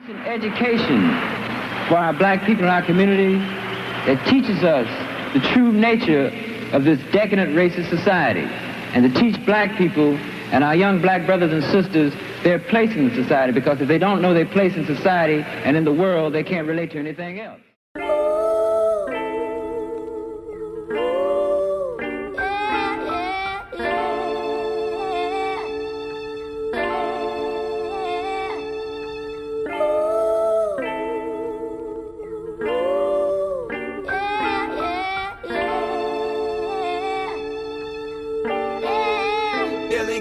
An education for our black people in our community that teaches us the true nature of this decadent racist society, and to teach black people and our young black brothers and sisters their place in the society, because if they don't know their place in society and in the world, they can't relate to anything else.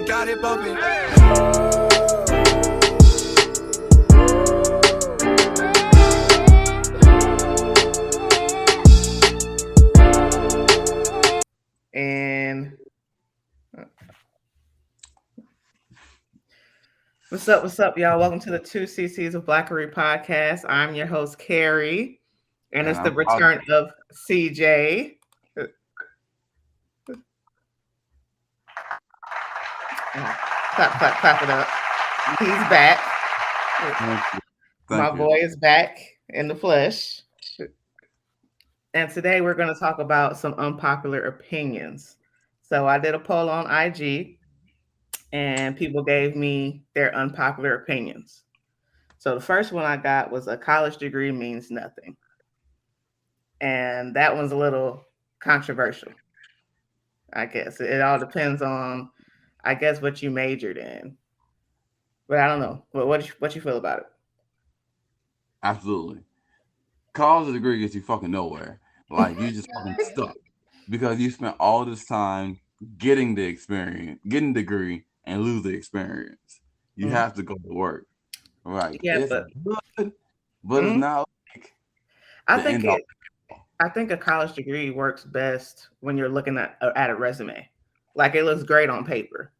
Got it bumping. And what's up, y'all? Welcome to the 2CCs of Blackery podcast. I'm your host, Carrie, and it's the return of CJ. Clap it up. He's back. My boy is back in the flesh. And today we're going to talk about some unpopular opinions. So I did a poll on IG and people gave me their unpopular opinions. So the first one I got was a college degree means nothing. And that one's a little controversial. I guess it all depends on, I guess, what you majored in. But I don't know. What you feel about it? Absolutely. College degree gets you fucking nowhere. Like, you just fucking stuck. Because you spent all this time getting the experience, getting the degree, and lose the experience. You have to go to work. Right. Yeah, it's good, but it's not like I think a college degree works best when you're looking at a resume. Like, it looks great on paper.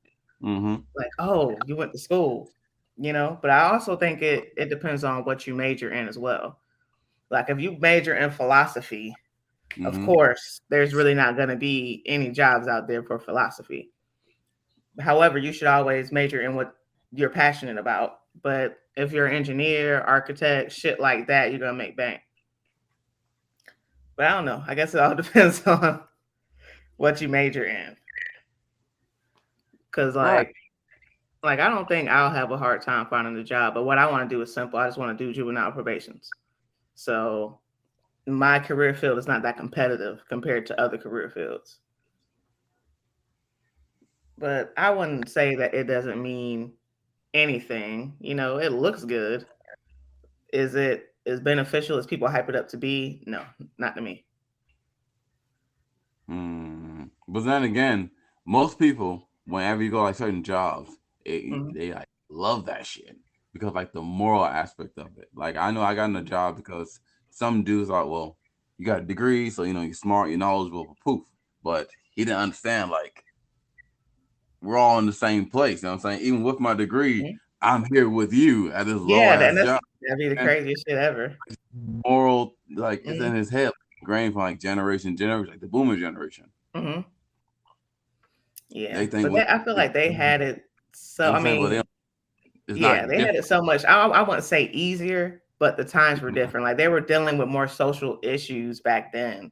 Like, oh, you went to school, but I also think it depends on what you major in as well. Like, if you major in philosophy, of course, there's really not going to be any jobs out there for philosophy. However, you should always major in what you're passionate about. But if you're an engineer, architect, shit like that, you're going to make bank. But I don't know. I guess it all depends on what you major in. Because, like, I don't think I'll have a hard time finding a job. But what I want to do is simple. I just want to do juvenile probations. So my career field is not that competitive compared to other career fields. But I wouldn't say that it doesn't mean anything. It looks good. Is it as beneficial as people hype it up to be? No, not to me. But then again, most people, whenever you go like certain jobs, they like love that shit because like the moral aspect of it. Like, I know I got in a job because some dudes are, well, you got a degree, so you're smart, you're knowledgeable, poof. But he didn't understand, like, we're all in the same place. You know what I'm saying? Even with my degree, I'm here with you at this low ass job. That'd be the craziest shit ever. Moral, like, it's in his head, ingrained from like generation, like the boomer generation. Yeah, I feel like they had it. So I mean, they had it so much. I wouldn't say easier, but the times were different. Like, they were dealing with more social issues back then.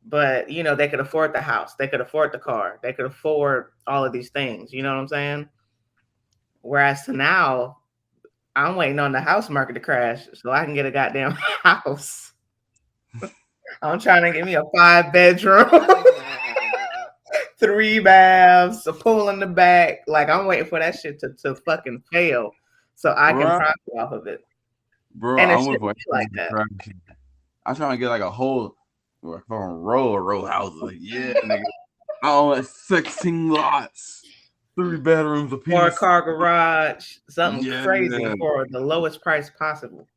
But they could afford the house, they could afford the car, they could afford all of these things. You know what I'm saying? Whereas to now, I'm waiting on the house market to crash so I can get a goddamn house. I'm trying to get me a 5-bedroom. 3 baths, a pool in the back. Like, I'm waiting for that shit to fucking fail so I can profit off of it. Bro, and I'm like that. I'm trying to get like a whole row houses. Like, yeah, nigga. I own like 16 lots, 3 bedrooms apiece, 4-car garage, something crazy for the lowest price possible.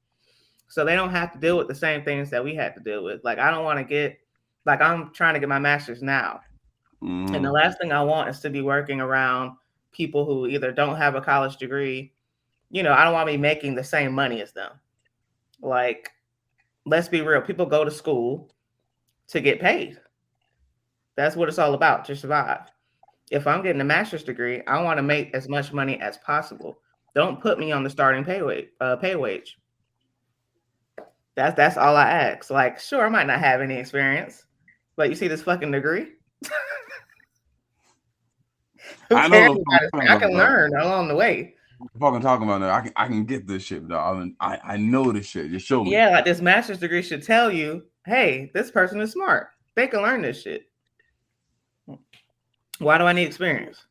So they don't have to deal with the same things that we had to deal with. Like, I don't want to get, like, I'm trying to get my master's now. And the last thing I want is to be working around people who either don't have a college degree. I don't want to be making the same money as them. Like, let's be real. People go to school to get paid. That's what it's all about, to survive. If I'm getting a master's degree, I want to make as much money as possible. Don't put me on the starting pay wage. That's all I ask. Like, sure, I might not have any experience, but you see this fucking degree? Who I cares know about it? I can learn along the way. Fucking talking about that. I can get this shit, dog. I know this shit. Just show me. Yeah, like this master's degree should tell you, hey, this person is smart. They can learn this shit. Why do I need experience?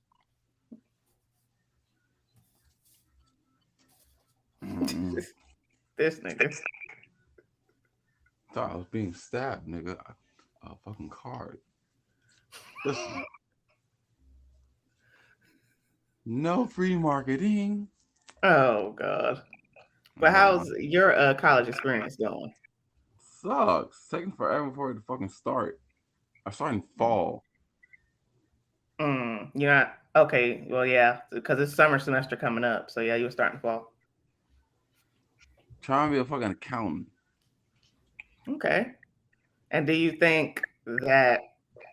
This nigga. Thought I was being stabbed, nigga. A fucking card. Listen. No free marketing. Oh God. But how's your college experience going? Sucks. Taking forever for it to fucking start. I'm starting fall. You're not okay. Well, yeah, because it's summer semester coming up. So yeah, you were starting fall. Trying to be a fucking accountant. Okay. And do you think that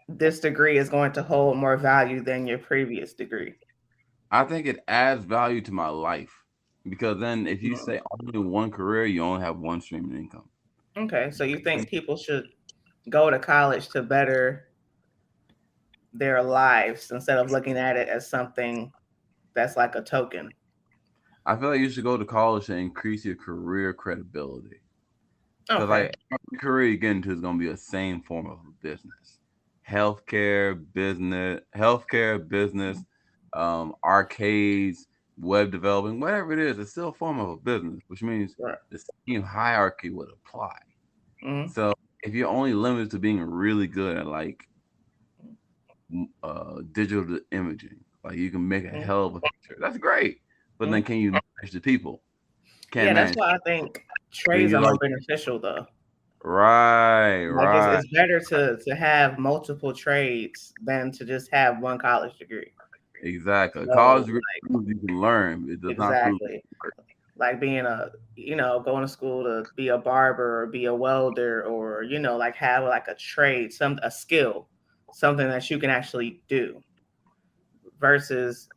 this degree is going to hold more value than your previous degree? I think it adds value to my life because then if you say only one career, you only have one stream of income. Okay, so you think people should go to college to better their lives instead of looking at it as something that's like a token? I feel like you should go to college to increase your career credibility. Because like every career you get into is gonna be the same form of business. Healthcare, business, arcades, web developing, whatever it is, it's still a form of a business, which means the same hierarchy would apply. So if you're only limited to being really good at like digital imaging, like you can make a hell of a picture, that's great. But then can you manage the people? Can't that's why I think trades are more beneficial though. Right. It's better to have multiple trades than to just have one college degree. Exactly. So, college degree you can learn. It does not like being going to school to be a barber or be a welder or like have like a trade, a skill, something that you can actually do. Versus,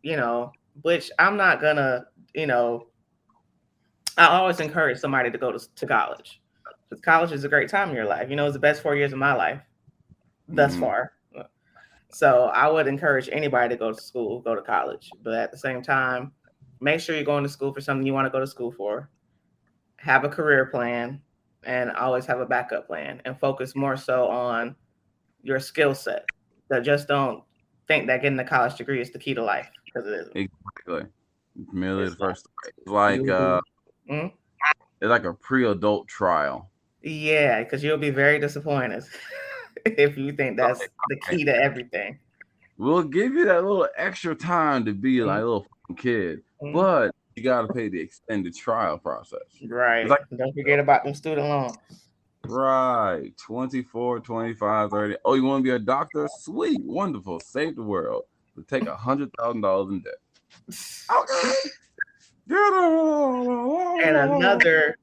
which I'm not gonna, I always encourage somebody to go to college. Because college is a great time in your life. It's the best 4 years of my life thus far. So I would encourage anybody to go to school, go to college. But at the same time, make sure you're going to school for something you want to go to school for. Have a career plan and always have a backup plan and focus more so on your skill set. That just don't think that getting a college degree is the key to life, because it isn't. Exactly. Merely the first. It's like it's like a pre-adult trial. Yeah, because you'll be very disappointed if you think that's the key to everything. We'll give you that little extra time to be like a little kid, but you gotta pay the extended trial process. Right. Like, don't forget about them student loans. Right. 24, 25, 30. Oh, you want to be a doctor? Sweet. Wonderful. Save the world. But take $100,000 in debt. Okay. And another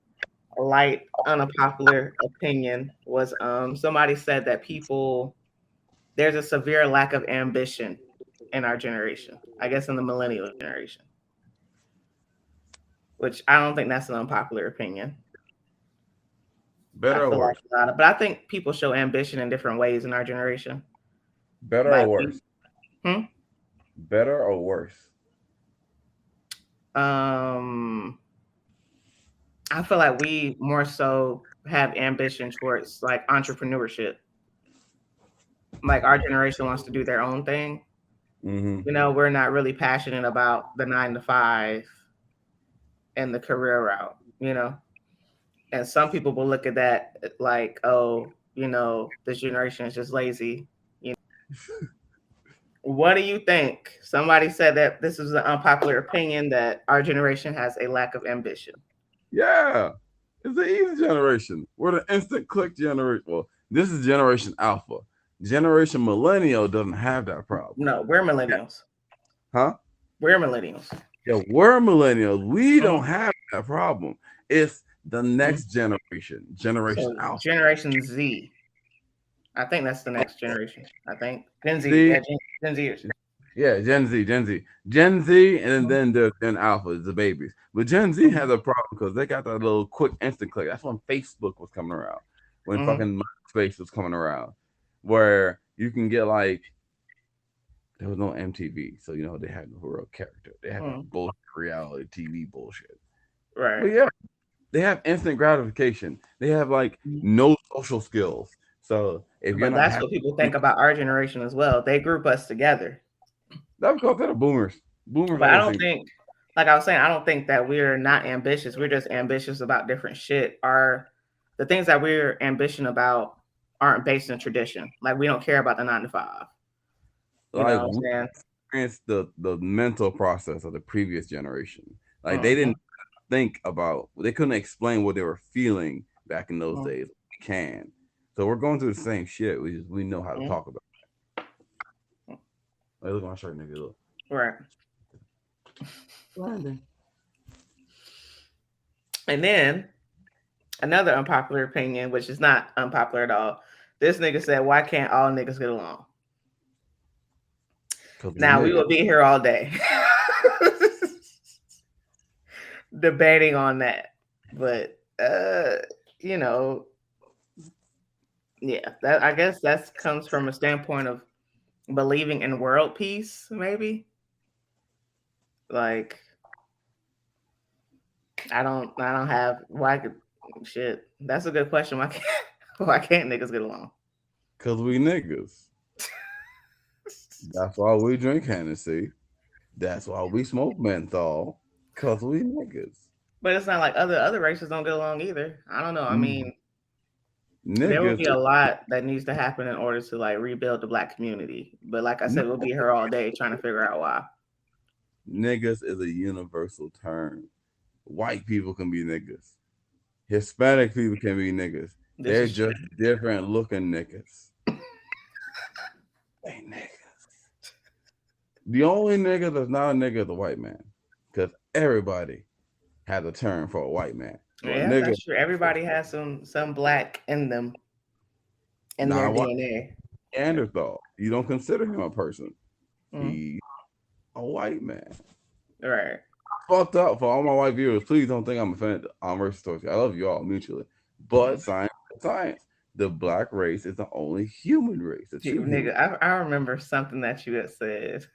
light, unpopular opinion was somebody said that there's a severe lack of ambition in our generation. I guess in the millennial generation. Which I don't think that's an unpopular opinion. Better or worse? But I think people show ambition in different ways in our generation. Better or worse? Better or worse? I feel like we more so have ambition towards like entrepreneurship. Like our generation wants to do their own thing. We're not really passionate about the 9-to-5 and the career route, And some people will look at that like, oh, this generation is just lazy. What do you think? Somebody said that this is an unpopular opinion that our generation has a lack of ambition. Yeah, it's the easy generation. We're the instant click generation. Well, this is Generation Alpha. Generation Millennial doesn't have that problem. No, we're millennials. Huh? We're millennials. Yeah, we're millennials. We don't have that problem. It's the next generation, Generation Alpha. Generation Z. I think that's the next generation. I think Gen Z. Yeah, Gen Z. Yeah, Gen Z, and then Alpha is the babies. But Gen Z has a problem because they got that little quick instant click. That's when Facebook was coming around, when fucking MySpace was coming around, where you can get like there was no MTV, so they had no real character. They had that bullshit reality TV bullshit. Right. But yeah, they have instant gratification. They have like no social skills. So if you're But not that's happy, what people think about our generation as well. They group us together. that's because they're the boomers. Boomers But I always don't think. think, like I was saying, I don't think that we're not ambitious. We're just ambitious about different shit. The things that we're ambitious about aren't based in tradition. Like we don't care about the 9 to 5. You know Like what I'm we saying? experienced the mental process of the previous generation. Like they didn't think about, they couldn't explain what they were feeling back in those days. We can. So we're going through the same shit. We know how to talk about it. Hey, look at my shirt, nigga. Look. Right. Landing. And then another unpopular opinion, which is not unpopular at all. This nigga said, "Why can't all niggas get along?" Now we will be here all day debating on that, but yeah, that I guess that comes from a standpoint of believing in world peace, maybe. Like, I don't have shit. That's a good question. Why can't niggas get along? Cause we niggas. That's why we drink Hennessy. That's why we smoke menthol. Cause we niggas. But it's not like other races don't get along either. I don't know. I mean, there will Niggas. be a lot that needs to happen in order to like rebuild the Black community. But like I said, we'll be here all day trying to figure out why. Niggas is a universal term. White people can be niggas. Hispanic people can be niggas. They're just different looking niggas. They niggas. The only nigga that's not a nigga is a white man. Because everybody has a term for a white man. Yeah, that's true. Everybody has some black in them, in their DNA. Neanderthal. You don't consider him a person. He's a white man. Right. Fucked up for all my white viewers. Please don't think I'm offended. I'm racist towards you. I love you all mutually. But science. The black race is the only human race. Nigga, I remember something that you had said.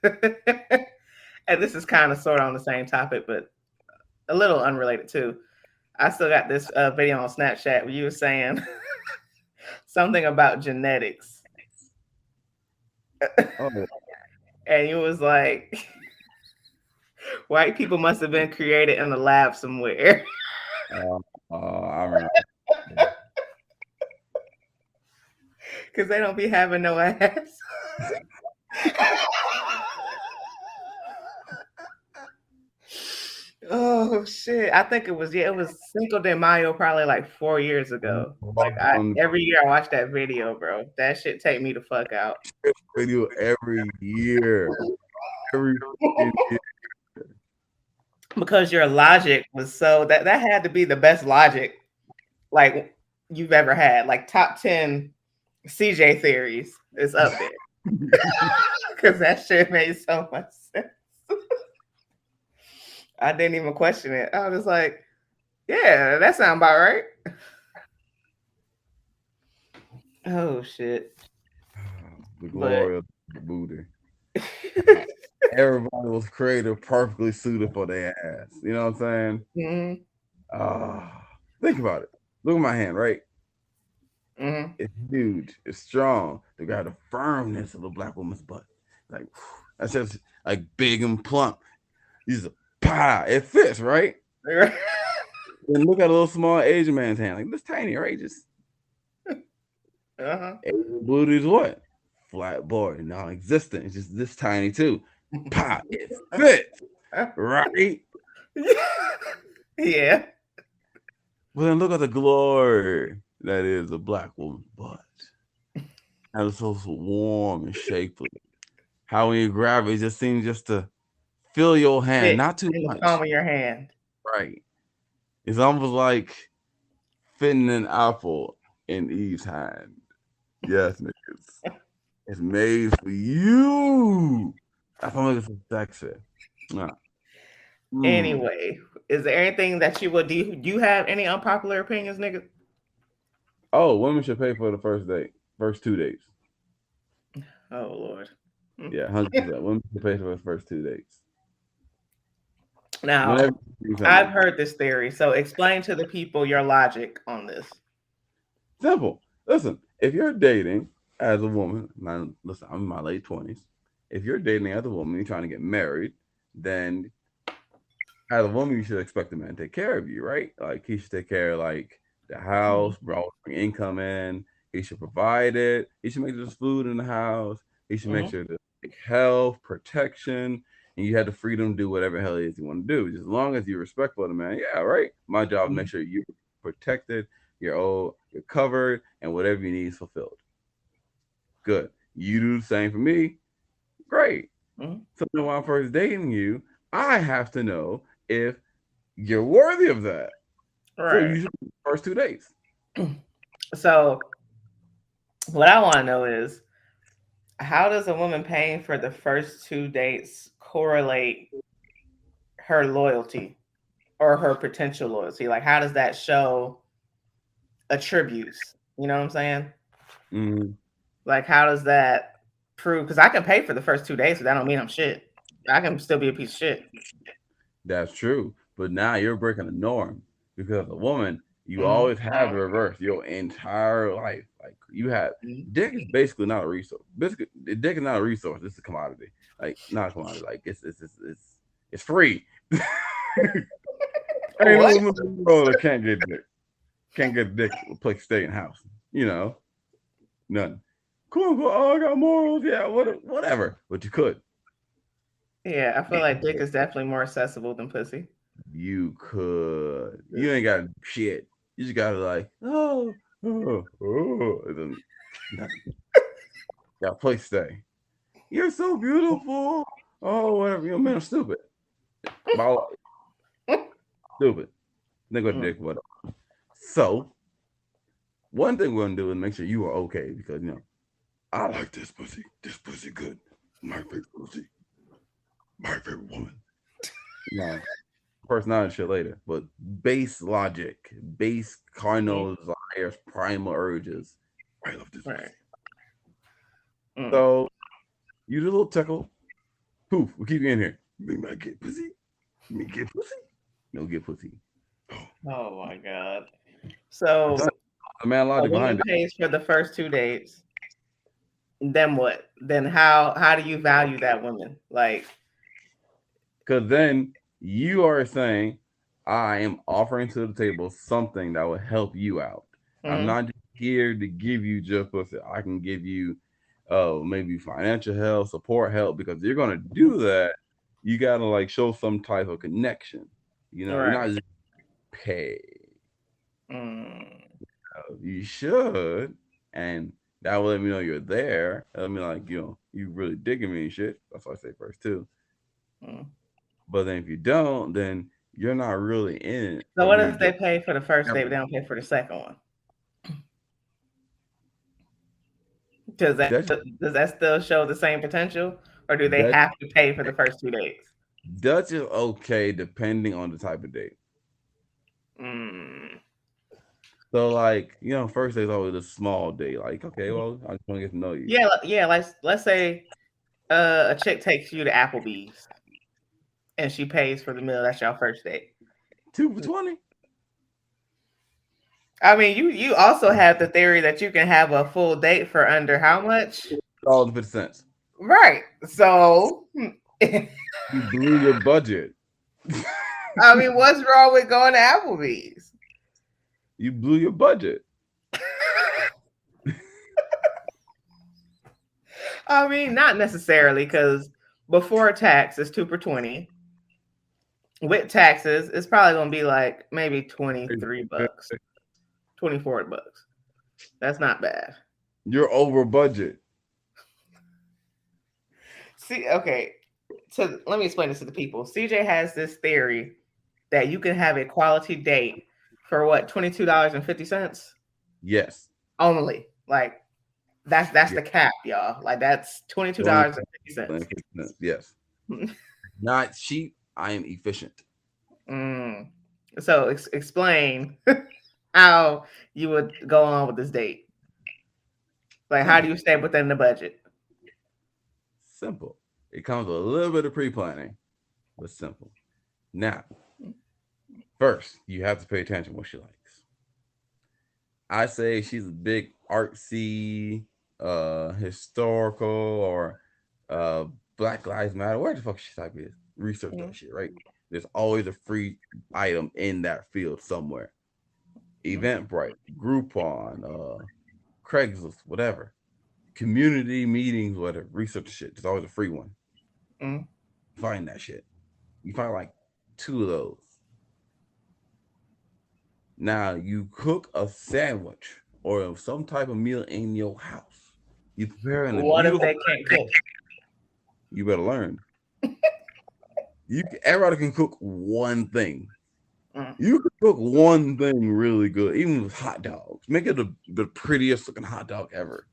And this is kind of sort of on the same topic, but a little unrelated too. I still got this video on Snapchat where you were saying something about genetics. And you was like, white people must have been created in the lab somewhere. I remember. Because they don't be having no ass. Oh shit! I think it was Cinco de Mayo, probably like 4 years ago. Like every year I watch that video, bro. That shit take me the fuck out. Video every year, because your logic was so that had to be the best logic like you've ever had. Like top 10 CJ theories is up there because that shit made so much sense. I didn't even question it. I was like, yeah, that sounds about right. Oh shit. The glory of the booty. Everybody was created perfectly suited for their ass. You know what I'm saying? Think about it. Look at my hand, right? It's huge. It's strong. They got the firmness of a black woman's butt. Like that's just like big and plump. These are pie. It fits, right? And look at a little small Asian man's hand. Like this tiny, right? Just Asian booty is what? Flat board, non-existent. It's just this tiny too. Pop, it fits, right? Yeah. Well, then look at the glory that is a black woman's butt. And it's so warm and shapely. How when you grab it, it just seems just to fill your hand, not too much. In the palm of your hand. Right. It's almost like fitting an apple in Eve's hand. Yes, niggas. It's made for you. I don't think it's a sex shit. Nah. Anyway, is there anything that you would do? Do you have any unpopular opinions, nigga? Oh, women should pay for the first date, first 2 dates. Oh Lord. Yeah, 100%. Women should pay for the first 2 dates. Now, Whenever I've heard this theory, so explain to the people your logic on this. Simple. Listen, if you're dating as a woman, listen, I'm in my late 20s. If you're dating as a woman, you're trying to get married, then as a woman, you should expect the man to take care of you, right? Like he should take care of like the house, bring income in. He should provide it. He should make sure there's food in the house. He should make sure there's like, health, protection, and you have the freedom to do whatever hell it is you want to do. Just as long as you're respectful of the man, yeah, right. My job is make sure you're protected, you're covered, and whatever you need is fulfilled. Good. You do the same for me. Great. So when I'm first dating you, I have to know if you're worthy of that. Right. So usually first 2 dates. So what I want to know is, how does a woman paying for the first 2 dates correlate her loyalty or her potential loyalty? Like, how does that show attributes? You know what I'm saying? Mm-hmm. Like, how does that prove? Because I can pay for the first 2 days, but that don't mean I'm shit. I can still be a piece of shit. That's true. But now you're breaking the norm because as a woman, you always have the reverse your entire life. Like you have dick is basically not a resource. Basically, dick is not a resource. It's a commodity. Like not a commodity. Like it's free. Ain't no woman in the world that can't get dick. Can't get dick a place to stay in house. You know, nothing. Cool. Oh, I got morals. Yeah, whatever. But you could. Yeah, I feel like dick is definitely more accessible than pussy. You could. You ain't got shit. You just gotta like, and then got a place to stay. You're so beautiful. Oh, whatever. You man, I'm stupid. Stupid. Think about dick, whatever. So, one thing we're gonna do is make sure you are okay because I like this pussy. This pussy good. My favorite pussy. My favorite woman. No. Personality shit later, but base logic, base carnal desires, primal urges. I love this. Right. So you do a little tickle. Poof, we'll keep you in here. You might get pussy. You may get pussy. No, get pussy. Oh my god. So the man logic behind it pays for the first 2 dates. Then what? Then how do you value that woman? Like, because then you are saying, I am offering to the table something that will help you out. I'm not just here to give you just pussy. I can give you maybe financial help, support help, because you're gonna do that. You gotta like show some type of connection. You're not just pay. You should, and that will let me know you're there. Let me like, you really digging me and shit. That's what I say first too. But then if you don't, then you're not really in it. So what if they pay for the first date, but they don't pay for the second one? Does that still show the same potential, or do they have to pay for the first 2 dates? Dutch is okay depending on the type of date. So like, first date is always a small date. Like, okay, well, I just want to get to know you. Yeah. Let's say a chick takes you to Applebee's and she pays for the meal. That's your first date. 2 for $20. I mean, you also have the theory that you can have a full date for under how much? $50. Right. So you blew your budget. I mean, what's wrong with going to Applebee's? You blew your budget. I mean, not necessarily, because before tax is 2 for $20. With taxes, it's probably gonna be like maybe $23, $24. That's not bad. You're over budget. See, okay. So let me explain this to the people. CJ has this theory that you can have a quality date for what, $22.50? Yes. Only. Like That's the cap, y'all. Like that's $22.50. Yes. Not cheap. I am efficient. So explain how you would go on with this date. Like, how do you stay within the budget? Simple. It comes with a little bit of pre-planning, but simple. Now, first, you have to pay attention to what she likes. I say she's a big artsy, historical, or Black Lives Matter. Where the fuck she type is? Research that shit, right? There's always a free item in that field somewhere. Eventbrite, Groupon, Craigslist, whatever. Community meetings, whatever. Research the shit. There's always a free one. Find that shit. You find like 2 of those. Now you cook a sandwich or some type of meal in your house. You prepare in a What if they can't cook? You better learn. Everybody can cook one thing. You can cook one thing really good, even with hot dogs. Make it the prettiest looking hot dog ever.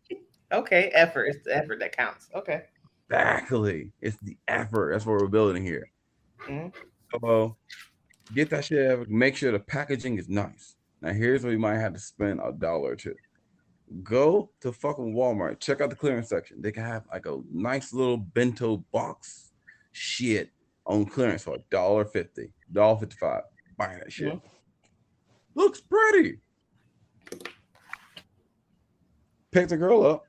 Okay, effort. It's the effort that counts. Okay. Exactly. It's the effort. That's what we're building here. So get that shit. Make sure the packaging is nice. Now here's where you might have to spend $1 or $2. Go to fucking Walmart. Check out the clearance section. They can have like a nice little bento box shit on clearance for $1.50, $1.55. Buy that shit. Looks pretty. Pick the girl up.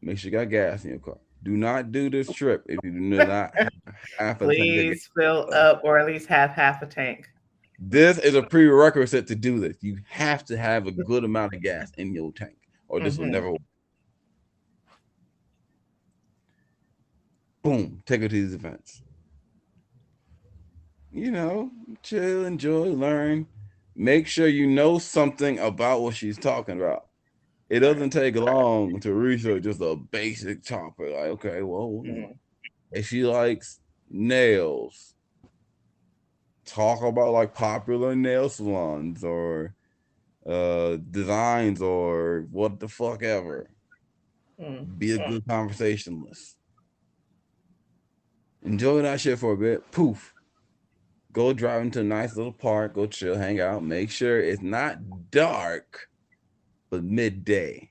Make sure you got gas in your car. Do not do this trip if you do not have half a tank. Please fill up or at least have half a tank. This is a prerequisite to do this. You have to have a good amount of gas in your tank, or this will never work. Boom. Take her to these events. Chill, enjoy, learn. Make sure you know something about what she's talking about. It doesn't take long to research just a basic topic. Like, okay, well, if she likes nails, talk about like popular nail salons or designs or what the fuck ever. Be a good conversationalist. Enjoy that shit for a bit. Poof. Go drive into a nice little park. Go chill, hang out. Make sure it's not dark, but midday.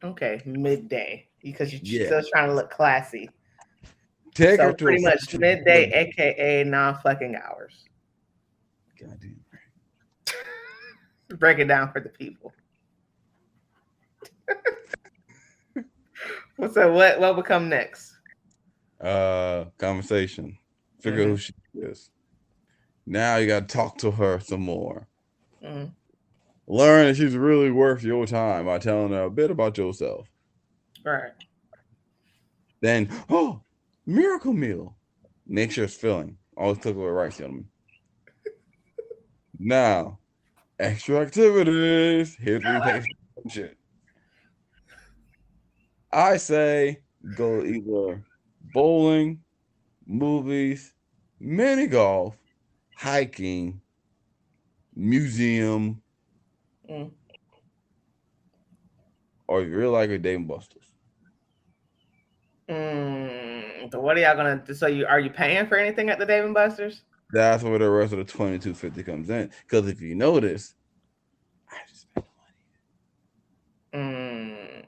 Okay, midday. Because you're still trying to look classy. Take her to pretty much midday, aka non-fucking hours. Goddamn. Break it down for the people. So what will come next? Conversation. Figure out who she is. Now you got to talk to her some more. Learn that she's really worth your time by telling her a bit about yourself. Right. Then, miracle meal. Make sure it's filling. Always cook with rice, gentlemen. Now, extra activities. Here's where you pay for shit. I say go either bowling, movies, mini golf, hiking, museum, or if you really like a Dave & Buster's. So what are y'all gonna do? So are you paying for anything at the Dave & Buster's? That's where the rest of the $22.50 comes in. Because if you notice, I just spent money.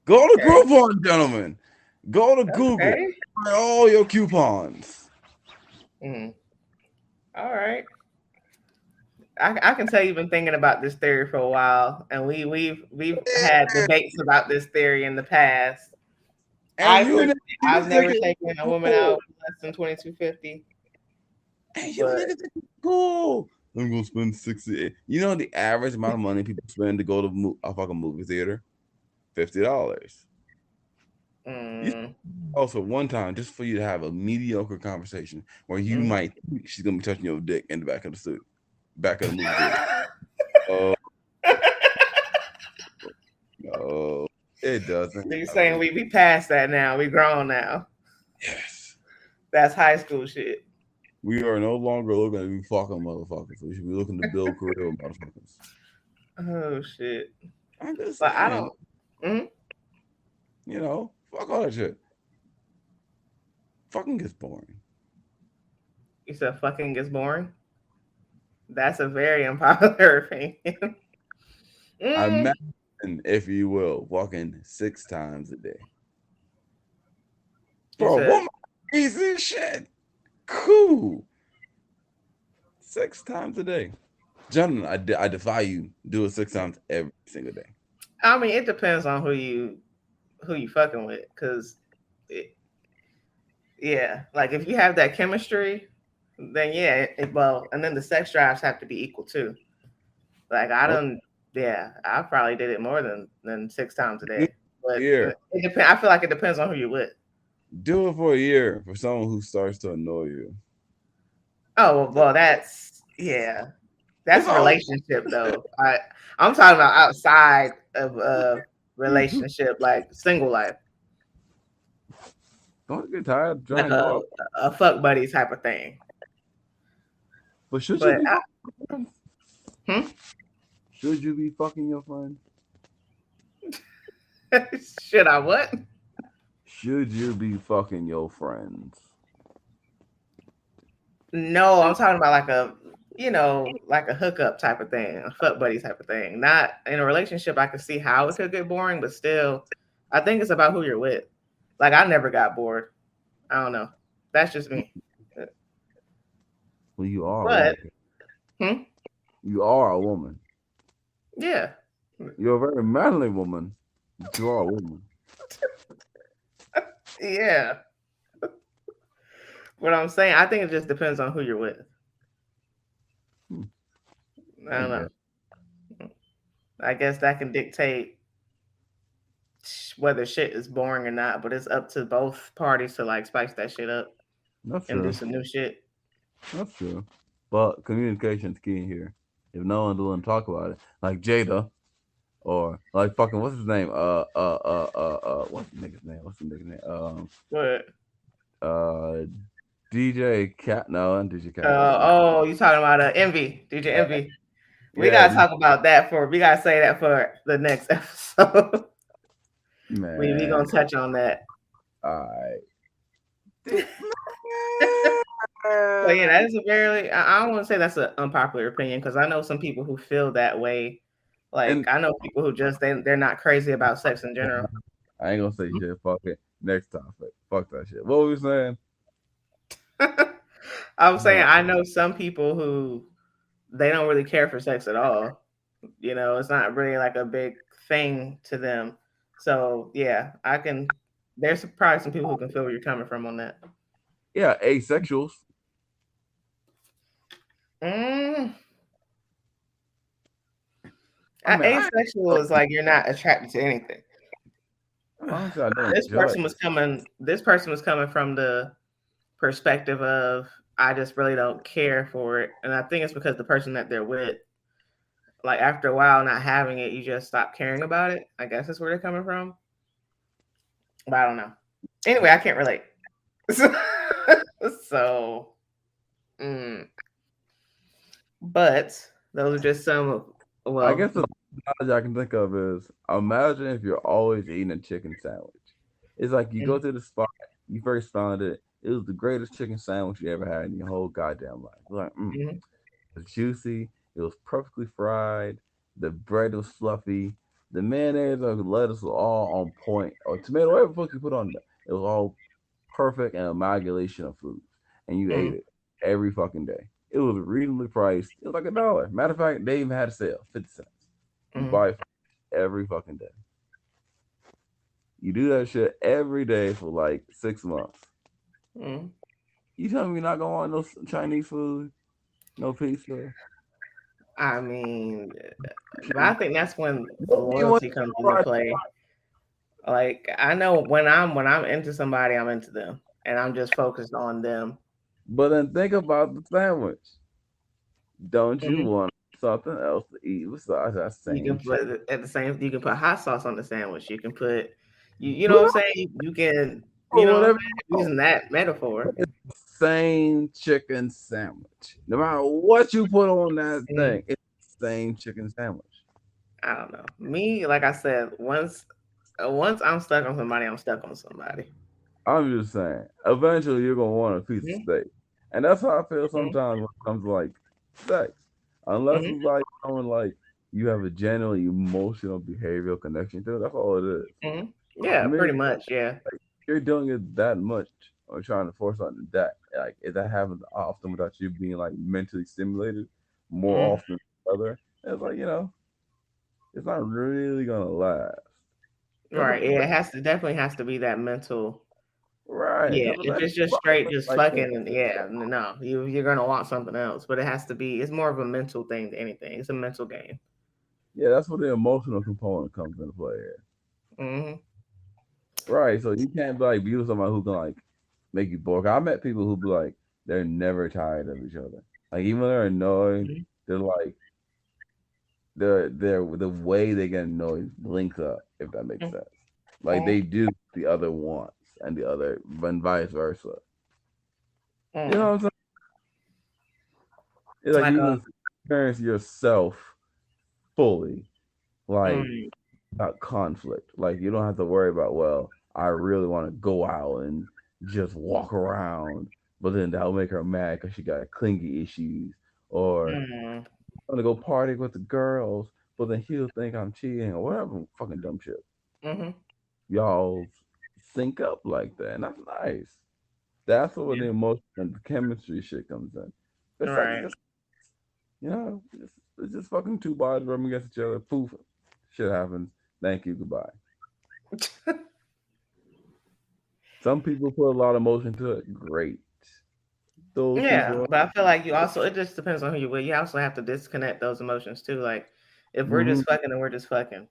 Go to Groupon, gentlemen. Go to Google. Buy all your coupons. All right. I can tell you've been thinking about this theory for a while, and we've had debates about this theory in the past. I've never taken a woman out less than $22.50. Hey, you niggas are cool. I'm gonna spend $60. You know the average amount of money people spend to go to a fucking movie theater? $50. Also, one time, just for you to have a mediocre conversation where you might think she's gonna be touching your dick in the back of the suit, back of the movie theater. No, it doesn't. You're saying we passed that now? We grown now. Yes. That's high school shit. We are no longer looking at fucking motherfuckers. We should be looking to build career motherfuckers. Oh shit. I'm just But I saying, don't. Mm-hmm. fuck all that shit. Fucking gets boring. You said fucking gets boring. That's a very unpopular opinion. Mm. Imagine, if you will, walking 6 times a day. You For a said woman, easy as shit. Cool. 6 times a day. Gentlemen, I defy you. Do it 6 times every single day. I mean, it depends on who you fucking with, cause yeah, like if you have that chemistry, then yeah, well, and then the sex drives have to be equal too. Like I Oh, don't, yeah, I probably did it more than 6 times a do it day, but for a year. it depends. I feel like it depends on who you're with. Do it for a year for someone who starts to annoy you. Oh well, that's yeah, That's that's a all. relationship though. I'm talking about outside of a relationship, like single life, Don't get tired of like trying to go out. a fuck buddy type of thing. But should you But be fucking your friends? hmm? Should you be fucking your friends? Should I what? Should you be fucking your friends? No, I'm talking about like like a hookup type of thing, a fuck buddy type of thing. Not in a relationship. I can see how it could get boring, but still, I think it's about who you're with. Like I never got bored. I don't know. That's just me. Well, you are a But woman. hmm? You are a woman. Yeah, You're a very manly woman, but you are a woman. yeah. What I'm saying, I think it just depends on who you're with. Hmm, I I don't know. guess. I guess that can dictate whether shit is boring or not, but it's up to both parties to like spice that shit up That's and do true. some new shit. That's true. But communication's key here. If no one's willing to talk about it, like Jada, or like fucking what's his name? What's the nigga's name? What's the nigga's name? But Uh, DJ Cat. No, not DJ Cat. oh, you talking about Envy, DJ Yeah, Envy? We yeah, gotta talk about that for. We gotta say that for the next episode. we man. gonna touch on that. Alright. So yeah, that is a very. I don't want to say that's an unpopular opinion because I know some people who feel that way. Like And I know people who just they're not crazy about sex in general. I ain't gonna say shit. Fuck it. Next topic. Fuck that shit. What were we saying? I'm saying Uh, I know some people who they don't really care for sex at all. It's not really like a big thing to them. So yeah, I can. There's probably some people who can feel where you're coming from on that. yeah, asexuals. Mm, I mean, asexual is like you're not attracted to anything. honestly, I don't This enjoy person it. was coming. This person was coming from the perspective of I just really don't care for it, and I think it's because the person that they're with, like after a while not having it, you just stop caring about it. I guess that's where they're coming from, but I don't know. Anyway, I can't relate. so, mm, but those are just some. I Well, guess the analogy I can think of is imagine if you're always eating a chicken sandwich. It's like you go mhm, to the spot, you first found it. It was the greatest chicken sandwich you ever had in your whole goddamn life. Like, mhm, it was juicy. It was perfectly fried. The bread was fluffy. The mayonnaise or the lettuce was all on point. Or tomato, whatever the fuck you put on there. It was all perfect and amalgamation of foods. And you ate mhm, it every fucking day. It was reasonably priced. It was like $1. Matter of fact, they even had a sale, 50 cents. You mhm, buy it every fucking day. You do that shit every day for like 6 months. mhm. You tell me you're not gonna want no Chinese food, no pizza. I mean, but I think that's when You want loyalty comes into play. Like I know when I'm into somebody, I'm into them, and I'm just focused on them. But then think about the sandwich. Don't you Mhm. want something else to eat besides that You same can shit? put at the same. You can put hot sauce on the sandwich. You can put, you know what I'm saying. You can, Or what I'm whatever saying, you want. using that metaphor. It's the same chicken sandwich. No matter what you put on that Mhm. thing, it's the same chicken sandwich. I don't know. Me, like I said, once I'm stuck on somebody, I'm stuck on somebody. I'm just saying, eventually you're gonna want a piece of Mm-hmm. steak, and that's how I feel Mm-hmm. sometimes when it comes to like sex. Unless Mm-hmm. it's like someone like you have a genuine emotional behavioral connection to, that's all it is. Mm-hmm. For Yeah, me, pretty much. Yeah. like you're doing it that much or trying to force something that like if that happens often without you being like mentally stimulated more Mm-hmm. often than other, it's like it's not really gonna last. Because Right. Yeah, it has to definitely has to be that mental. right, Yeah, because if then it's just straight, just like fucking, yeah, no, you're gonna want something else. But it has to be. It's more of a mental thing than anything. It's a mental game. yeah, that's where the emotional component comes into play here. Mm-hmm. Right. So you can't be with somebody who can like make you bored. I met people who be like they're never tired of each other. Like even when they're annoyed, they're like they're the way they get annoyed links up, if that makes sense. Like they do the other wants and the other and vice versa. You know Mm-hmm. what I'm saying? It's like Like you a. can experience yourself fully, like Mm, without conflict. Like you don't have to worry about, well, I really want to go out and just walk around, but then that'll make her mad because she got clingy issues, or mm, I want to go party with the girls, but then he'll think I'm cheating or whatever fucking dumb shit. mm-hmm. Y'all sync up like that, and that's nice. That's where the Yeah. emotion and the chemistry shit comes in. The sex is Right. just, it's just fucking two bodies rubbing against each other. Poof, shit happens. Thank you, goodbye. Some people put a lot of emotion to it. Great. Those Yeah, people. but I feel like you also it just depends on who you with. You also have to disconnect those emotions too. Like if we're Hmm. just fucking and we're just fucking.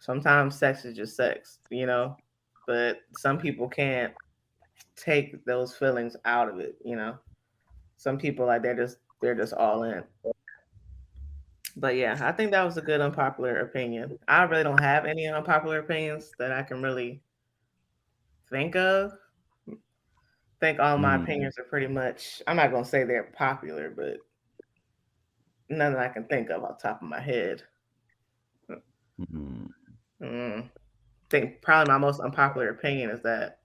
Sometimes sex is just sex, you know. But some people can't take those feelings out of it, you know. Some people like they're just all in. But yeah, I think that was a good unpopular opinion. I really don't have any unpopular opinions that I can really think of. I think all my Hmm. opinions are pretty much I'm not gonna say they're popular, but none that I can think of off the top of my head. Hmm. I think probably my most unpopular opinion is that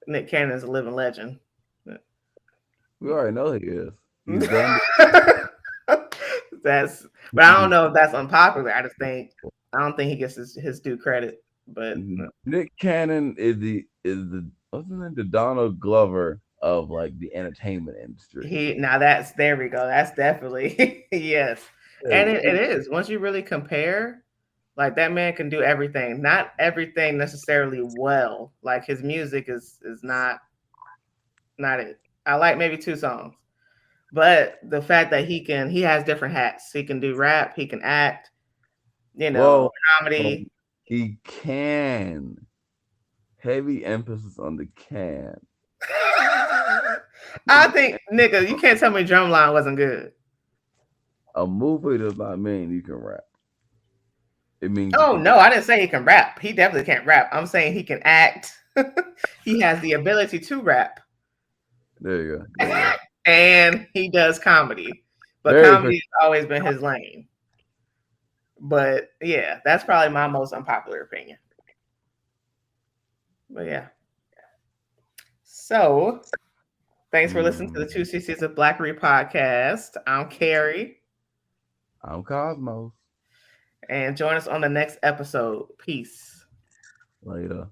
Nick Cannon is a living legend. We already know he is. He's done. That's, but I don't know if that's unpopular. I don't think he gets his due credit. But Nick Cannon is the wasn't it the Donald Glover of like the entertainment industry. he now that's there we go. That's definitely yes, and it is once you really compare. Like that man can do everything. Not everything necessarily well. Like his music is not it. I like maybe two songs. But the fact that he has different hats. He can do rap, he can act, Well, comedy. he can. Heavy emphasis on the can. I think, nigga, you can't tell me Drumline wasn't good. A movie does not mean you can rap. It means you Oh can no, act. I didn't say he can rap. He definitely can't rap. I'm saying he can act. He has the ability to rap. There you go. There you go. And he does comedy. But Very comedy efficient. has always been his lane. But yeah, that's probably my most unpopular opinion. But yeah. So thanks for listening to the Two CCs of Blackery podcast. I'm Carrie. I'm Cosmos. And join us on the next episode. Peace. Later.